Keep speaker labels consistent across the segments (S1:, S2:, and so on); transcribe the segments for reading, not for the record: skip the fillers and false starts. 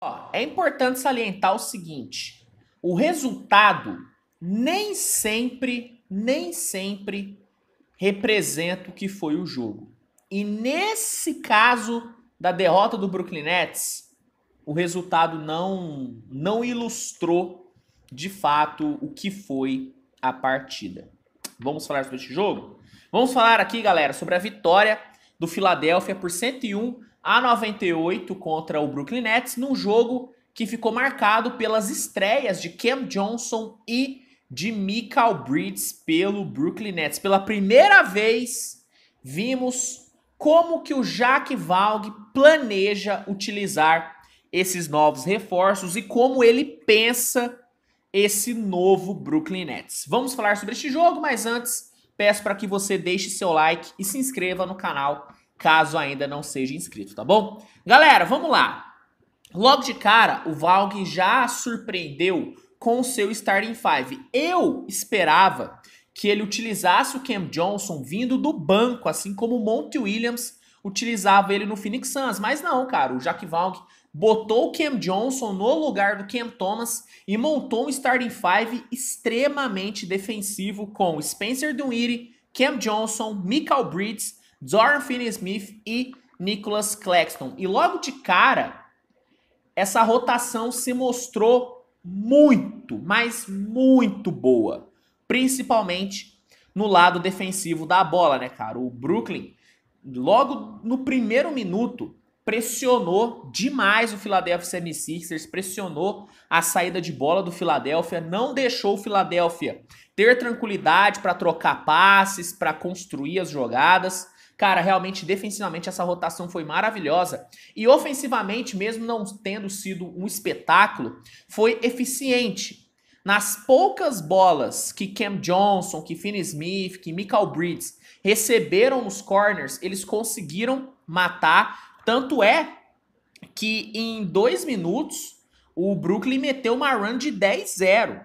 S1: Ó, é importante salientar o seguinte: o resultado nem sempre representa o que foi o jogo. E nesse caso da derrota do Brooklyn Nets, o resultado não ilustrou de fato o que foi a partida. Vamos falar sobre este jogo? Vamos falar aqui, galera, sobre a vitória do Philadelphia por 101-98 contra o Brooklyn Nets, num jogo que ficou marcado pelas estreias de Cam Johnson e de Mikal Bridges pelo Brooklyn Nets. Pela primeira vez, vimos como que o Jack Valg planeja utilizar esses novos reforços e como ele pensa esse novo Brooklyn Nets. Vamos falar sobre este jogo, mas antes peço para que você deixe seu like e se inscreva no canal, caso ainda não seja inscrito, tá bom? Galera, vamos lá. Logo de cara, o Valg já surpreendeu com o seu starting five. Eu esperava que ele utilizasse o Cam Johnson vindo do banco, assim como o Monty Williams utilizava ele no Phoenix Suns. Mas não, cara, o Jack Valg botou o Cam Johnson no lugar do Cam Thomas e montou um starting five extremamente defensivo com Spencer Dinwiddie, Cam Johnson, Mikal Bridges, Dorian Finney-Smith e Nicholas Claxton. E logo de cara, essa rotação se mostrou muito, mas muito boa. Principalmente no lado defensivo da bola, né, cara? O Brooklyn, logo no primeiro minuto, pressionou demais o Philadelphia 76ers, pressionou a saída de bola do Philadelphia, não deixou o Philadelphia ter tranquilidade para trocar passes, para construir as jogadas. Cara, realmente, defensivamente, essa rotação foi maravilhosa. E ofensivamente, mesmo não tendo sido um espetáculo, foi eficiente. Nas poucas bolas que Cam Johnson, que Finney-Smith, que Mikal Bridges receberam nos corners, eles conseguiram matar. Tanto é que em 2 minutos, o Brooklyn meteu uma run de 10-0.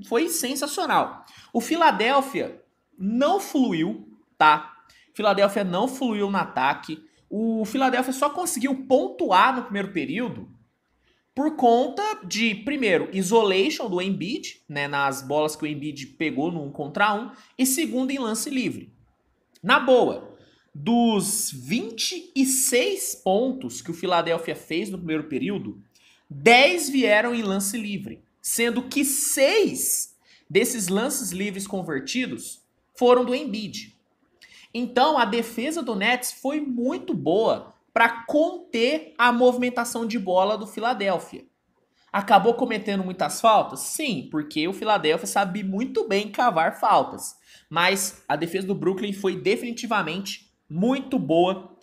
S1: Foi sensacional. O Philadelphia não fluiu, tá? Philadelphia não fluiu no ataque. O Philadelphia só conseguiu pontuar no primeiro período por conta de, primeiro, isolation do Embiid, né, nas bolas que o Embiid pegou no 1 contra 1, e segundo, em lance livre. Na boa, dos 26 pontos que o Philadelphia fez no primeiro período, 10 vieram em lance livre, sendo que 6 desses lances livres convertidos foram do Embiid. Então, a defesa do Nets foi muito boa para conter a movimentação de bola do Philadelphia. Acabou cometendo muitas faltas? Sim, porque o Philadelphia sabe muito bem cavar faltas. Mas a defesa do Brooklyn foi definitivamente muito boa.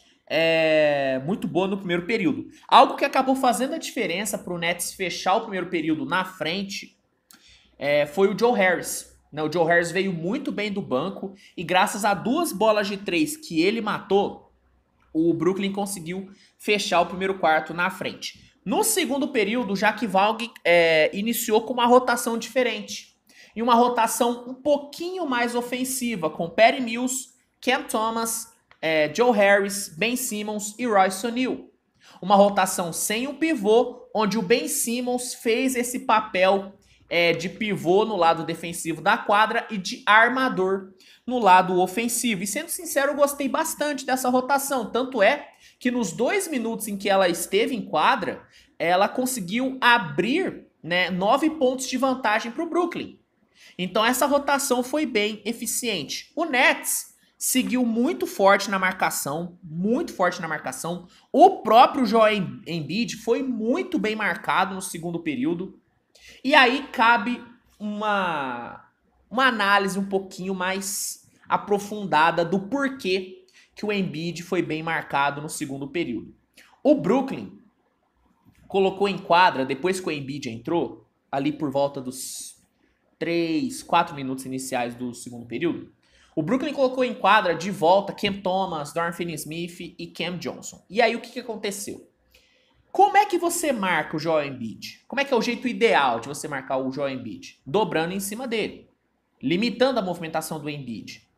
S1: Muito boa no primeiro período. Algo que acabou fazendo a diferença para o Nets fechar o primeiro período na frente foi o Joe Harris. O Joe Harris veio muito bem do banco e graças a 2 bolas de 3 que ele matou, o Brooklyn conseguiu fechar o primeiro quarto na frente. No segundo período, o Jack Valg iniciou com uma rotação diferente. E uma rotação um pouquinho mais ofensiva, com Patty Mills, Cam Thomas, Joe Harris, Ben Simmons e Royce O'Neal. Uma rotação sem um pivô, onde o Ben Simmons fez esse papel de pivô no lado defensivo da quadra e de armador no lado ofensivo. E sendo sincero, eu gostei bastante dessa rotação. Tanto é que nos 2 minutos em que ela esteve em quadra, ela conseguiu abrir 9 pontos de vantagem para o Brooklyn. Então essa rotação foi bem eficiente. O Nets seguiu muito forte na marcação, muito forte na marcação. O próprio Joel Embiid foi muito bem marcado no segundo período. E aí cabe uma análise um pouquinho mais aprofundada do porquê que o Embiid foi bem marcado no segundo período. O Brooklyn colocou em quadra, depois que o Embiid entrou, ali por volta dos 3, 4 minutos iniciais do segundo período, o Brooklyn colocou em quadra de volta Cam Thomas, Dorian Finney-Smith e Cam Johnson. E aí o que aconteceu? Como é que você marca o Joel Embiid? Como é que é o jeito ideal de você marcar o Joel Embiid? Dobrando em cima dele, limitando a movimentação do Embiid.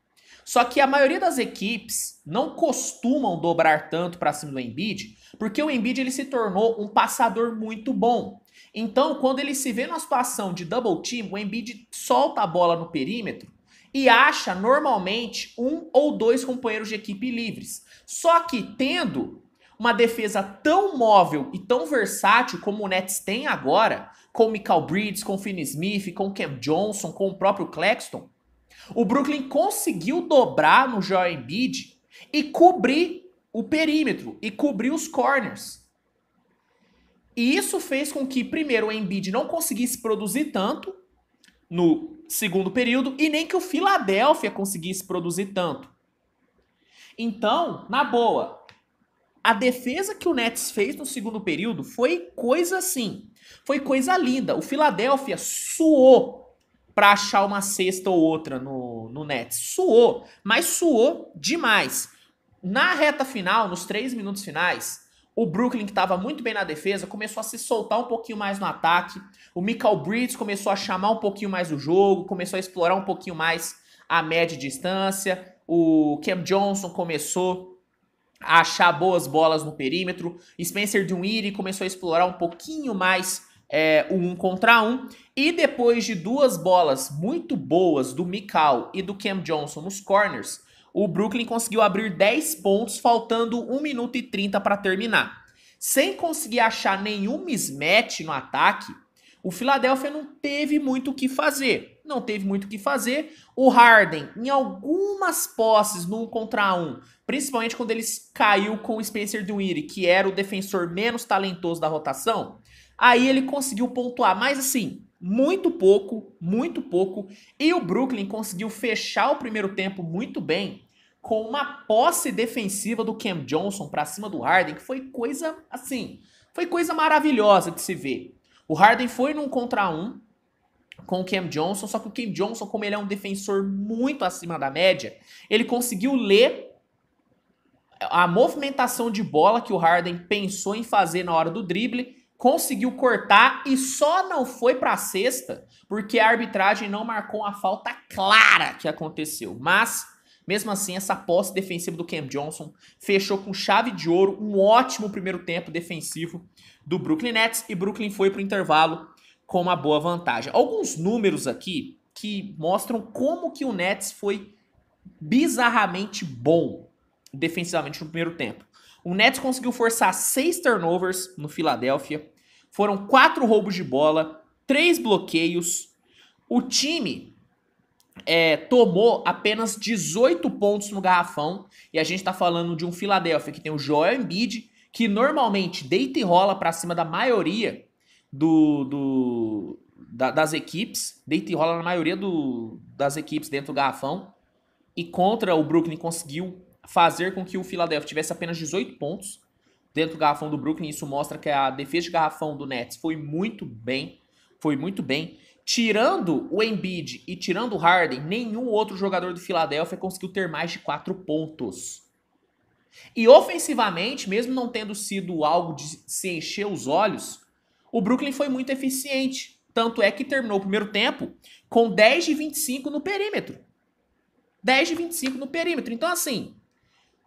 S1: Só que a maioria das equipes não costumam dobrar tanto para cima do Embiid, porque o Embiid ele se tornou um passador muito bom. Então, quando ele se vê numa situação de double team, o Embiid solta a bola no perímetro e acha normalmente um ou dois companheiros de equipe livres. Só que tendo uma defesa tão móvel e tão versátil como o Nets tem agora, com o Mikal Bridges, com o Finney Smith, com o Cam Johnson, com o próprio Claxton, o Brooklyn conseguiu dobrar no Joel Embiid e cobrir o perímetro, e cobrir os corners. E isso fez com que, primeiro, o Embiid não conseguisse produzir tanto no segundo período, e nem que o Philadelphia conseguisse produzir tanto. Então, na boa, a defesa que o Nets fez no segundo período foi coisa assim, foi coisa linda. O Philadelphia suou para achar uma cesta ou outra no Nets. Suou, mas suou demais. Na reta final, nos 3 minutos finais, o Brooklyn, que estava muito bem na defesa, começou a se soltar um pouquinho mais no ataque. O Mikal Bridges começou a chamar um pouquinho mais o jogo, começou a explorar um pouquinho mais a média distância. O Cam Johnson começou a achar boas bolas no perímetro. Spencer Dinwiddie começou a explorar um pouquinho mais o 1 contra 1. E depois de 2 bolas muito boas do Mikal e do Cam Johnson nos corners, o Brooklyn conseguiu abrir 10 pontos, faltando 1 minuto e 30 para terminar. Sem conseguir achar nenhum mismatch no ataque, o Philadelphia não teve muito o que fazer. Não teve muito o que fazer. O Harden, em algumas posses no 1 contra 1, principalmente quando ele caiu com o Spencer Dinwiddie, que era o defensor menos talentoso da rotação, aí ele conseguiu pontuar, mas assim, muito pouco, muito pouco. E o Brooklyn conseguiu fechar o primeiro tempo muito bem, com uma posse defensiva do Cam Johnson para cima do Harden, que foi coisa, assim, foi coisa maravilhosa de se ver. O Harden foi num contra 1 com o Cam Johnson, só que o Cam Johnson, como ele é um defensor muito acima da média, ele conseguiu ler a movimentação de bola que o Harden pensou em fazer na hora do drible, conseguiu cortar e só não foi para a cesta porque a arbitragem não marcou a falta clara que aconteceu. Mas, mesmo assim, essa posse defensiva do Cam Johnson fechou com chave de ouro um ótimo primeiro tempo defensivo do Brooklyn Nets, e Brooklyn foi para o intervalo com uma boa vantagem. Alguns números aqui que mostram como que o Nets foi bizarramente bom defensivamente no primeiro tempo. O Nets conseguiu forçar 6 turnovers no Philadelphia, foram 4 roubos de bola, 3 bloqueios. O time tomou apenas 18 pontos no garrafão, e a gente tá falando de um Philadelphia que tem o Joel Embiid, que normalmente deita e rola para cima da maioria das equipes, deita e rola na maioria das equipes dentro do garrafão, e contra o Brooklyn conseguiu fazer com que o Philadelphia tivesse apenas 18 pontos dentro do garrafão do Brooklyn. Isso mostra que a defesa de garrafão do Nets foi muito bem. Tirando o Embiid e tirando o Harden, nenhum outro jogador do Philadelphia conseguiu ter mais de 4 pontos. E ofensivamente, mesmo não tendo sido algo de se encher os olhos, o Brooklyn foi muito eficiente. Tanto é que terminou o primeiro tempo com 10 de 25 no perímetro. 10 de 25 no perímetro. Então, assim,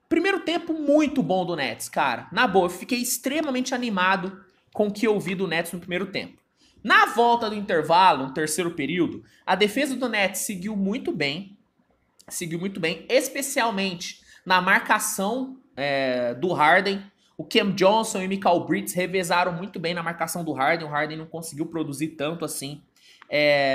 S1: primeiro tempo muito bom do Nets, cara. Na boa, eu fiquei extremamente animado com o que eu vi do Nets no primeiro tempo. Na volta do intervalo, no terceiro período, a defesa do Nets seguiu muito bem, especialmente na marcação do Harden. O Cam Johnson e o Mikal Bridges revezaram muito bem na marcação do Harden. O Harden não conseguiu produzir tanto assim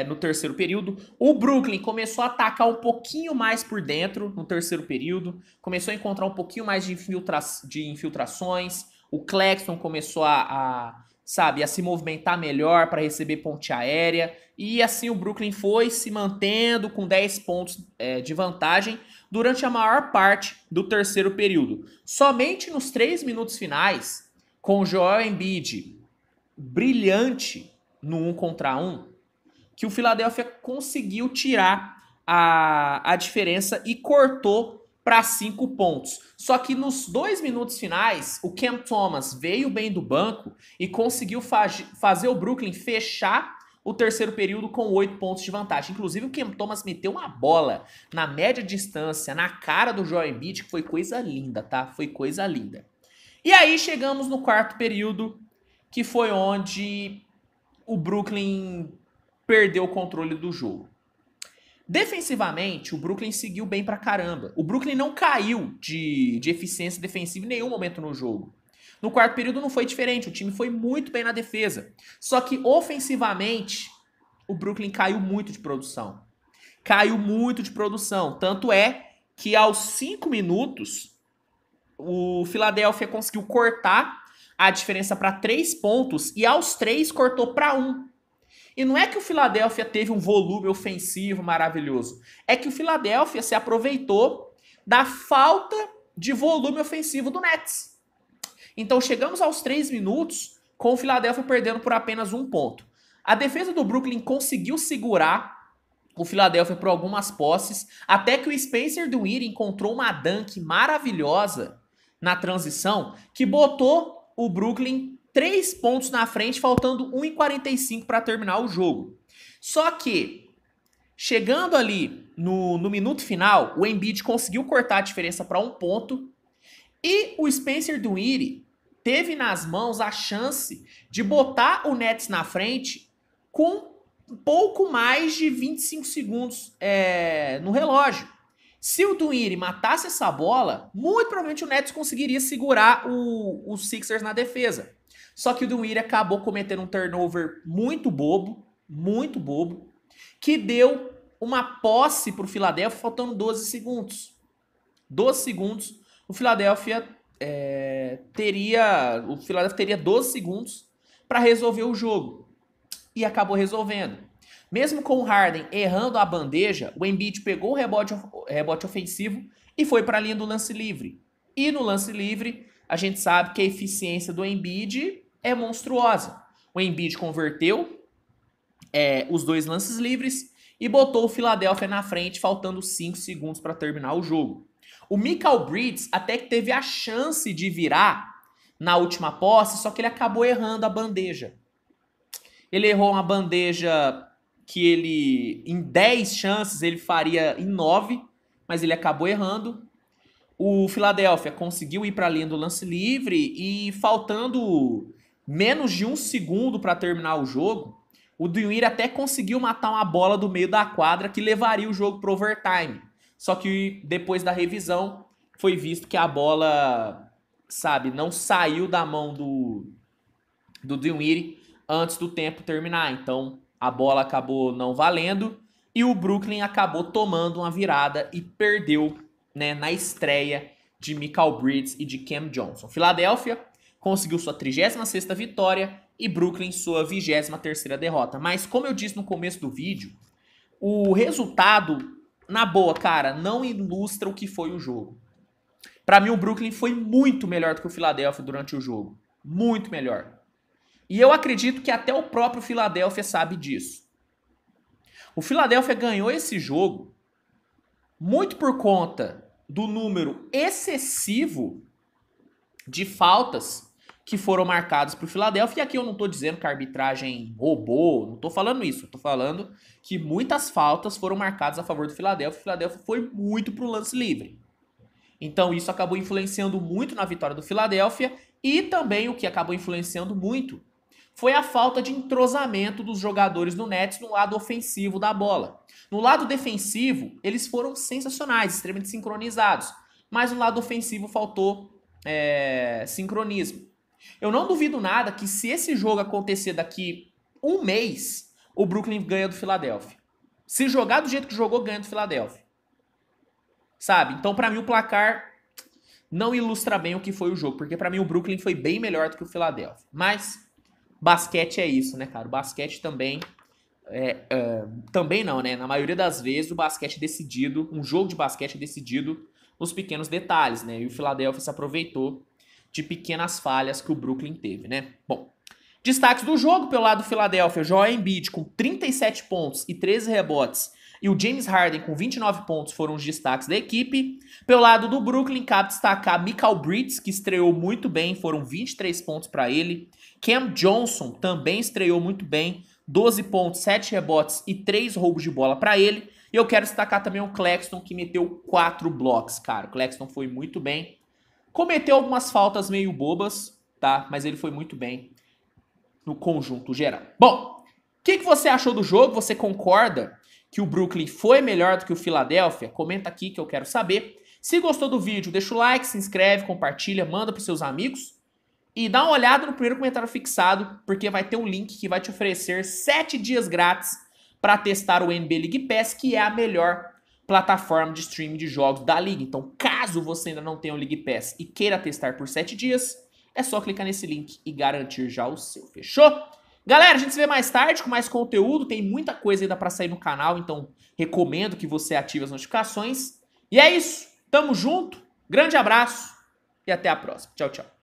S1: no terceiro período. O Brooklyn começou a atacar um pouquinho mais por dentro no terceiro período, começou a encontrar um pouquinho mais de infiltrações. O Claxton começou a se movimentar melhor para receber ponte aérea, e assim o Brooklyn foi se mantendo com 10 pontos de vantagem durante a maior parte do terceiro período. Somente nos 3 minutos finais, com o Joel Embiid brilhante no 1 contra 1, que o Philadelphia conseguiu tirar a diferença e cortou para 5 pontos. Só que nos 2 minutos finais, o Cam Thomas veio bem do banco e conseguiu fazer o Brooklyn fechar o terceiro período com 8 pontos de vantagem. Inclusive o Cam Thomas meteu uma bola na média distância, na cara do Joel Embiid, que foi coisa linda, tá? Foi coisa linda. E aí chegamos no quarto período, que foi onde o Brooklyn perdeu o controle do jogo. Defensivamente, o Brooklyn seguiu bem pra caramba. O Brooklyn não caiu de eficiência defensiva em nenhum momento no jogo. No quarto período não foi diferente, o time foi muito bem na defesa. Só que ofensivamente, o Brooklyn caiu muito de produção. Caiu muito de produção. Tanto é que aos 5 minutos, o Philadelphia conseguiu cortar a diferença para 3 pontos e aos 3 cortou para 1. E não é que o Philadelphia teve um volume ofensivo maravilhoso. É que o Philadelphia se aproveitou da falta de volume ofensivo do Nets. Então chegamos aos 3 minutos com o Philadelphia perdendo por apenas 1 ponto. A defesa do Brooklyn conseguiu segurar o Philadelphia por algumas posses, até que o Spencer Dinwiddie encontrou uma dunk maravilhosa na transição, que botou o Brooklyn 3 pontos na frente, faltando 1:45 para terminar o jogo. Só que, chegando ali no minuto final, o Embiid conseguiu cortar a diferença para 1 ponto, e o Spencer Dinwiddie teve nas mãos a chance de botar o Nets na frente com um pouco mais de 25 segundos no relógio. Se o Dinwiddie matasse essa bola, muito provavelmente o Nets conseguiria segurar os Sixers na defesa. Só que o Dinwiddie acabou cometendo um turnover muito bobo, que deu uma posse para o Philadelphia faltando 12 segundos. 12 segundos, o Philadelphia teria 12 segundos para resolver o jogo. E acabou resolvendo. Mesmo com o Harden errando a bandeja, o Embiid pegou o rebote ofensivo e foi para a linha do lance livre. E no lance livre, a gente sabe que a eficiência do Embiid é monstruosa. O Embiid converteu os 2 lances livres e botou o Philadelphia na frente, faltando 5 segundos para terminar o jogo. O Mikal Bridges até que teve a chance de virar na última posse, só que ele acabou errando a bandeja. Ele errou uma bandeja que ele, em 10 chances, ele faria em 9, mas ele acabou errando. O Philadelphia conseguiu ir para a linha do lance livre e faltando menos de 1 segundo para terminar o jogo, o Dinwiddie até conseguiu matar uma bola do meio da quadra que levaria o jogo para overtime. Só que depois da revisão foi visto que a bola, não saiu da mão do Dinwiddie antes do tempo terminar. Então a bola acabou não valendo e o Brooklyn acabou tomando uma virada e perdeu, na estreia de Mikal Bridges e de Cam Johnson. Philadelphia conseguiu sua 36ª vitória e Brooklyn sua 23ª derrota. Mas como eu disse no começo do vídeo, o resultado, na boa, cara, não ilustra o que foi o jogo. Pra mim, o Brooklyn foi muito melhor do que o Philadelphia durante o jogo. Muito melhor. E eu acredito que até o próprio Philadelphia sabe disso. O Philadelphia ganhou esse jogo muito por conta do número excessivo de faltas que foram marcadas para o Philadelphia. E aqui eu não estou dizendo que a arbitragem roubou, não estou falando isso. Eu estou falando que muitas faltas foram marcadas a favor do Philadelphia. O Philadelphia foi muito para o lance livre. Então isso acabou influenciando muito na vitória do Philadelphia. E também o que acabou influenciando muito foi a falta de entrosamento dos jogadores do Nets no lado ofensivo da bola. No lado defensivo, eles foram sensacionais, extremamente sincronizados. Mas no lado ofensivo faltou sincronismo. Eu não duvido nada que se esse jogo acontecer daqui 1 mês, o Brooklyn ganha do Philadelphia. Se jogar do jeito que jogou, ganha do Philadelphia. Então pra mim o placar não ilustra bem o que foi o jogo, porque pra mim o Brooklyn foi bem melhor do que o Philadelphia. Mas basquete é isso, cara? O basquete também também não, Na maioria das vezes o basquete é decidido, um jogo de basquete é decidido nos pequenos detalhes, E o Philadelphia se aproveitou de pequenas falhas que o Brooklyn teve, Bom, destaques do jogo pelo lado do Philadelphia: Joel Embiid com 37 pontos e 13 rebotes e o James Harden com 29 pontos foram os destaques da equipe. Pelo lado do Brooklyn, cabe destacar Mikal Bridges, que estreou muito bem, foram 23 pontos para ele. Cam Johnson também estreou muito bem, 12 pontos, 7 rebotes e 3 roubos de bola pra ele. E eu quero destacar também o Claxton, que meteu 4 blocos, cara. O Claxton foi muito bem. Cometeu algumas faltas meio bobas, tá? Mas ele foi muito bem no conjunto geral. Bom, o que você achou do jogo? Você concorda que o Brooklyn foi melhor do que o Philadelphia? Comenta aqui que eu quero saber. Se gostou do vídeo, deixa o like, se inscreve, compartilha, manda para seus amigos. E dá uma olhada no primeiro comentário fixado, porque vai ter um link que vai te oferecer 7 dias grátis para testar o NBA League Pass, que é a melhor plataforma de streaming de jogos da liga. Então, caso você ainda não tenha o League Pass e queira testar por 7 dias, é só clicar nesse link e garantir já o seu. Fechou? Galera, a gente se vê mais tarde com mais conteúdo. Tem muita coisa ainda para sair no canal, então recomendo que você ative as notificações. E é isso. Tamo junto. Grande abraço e até a próxima. Tchau, tchau.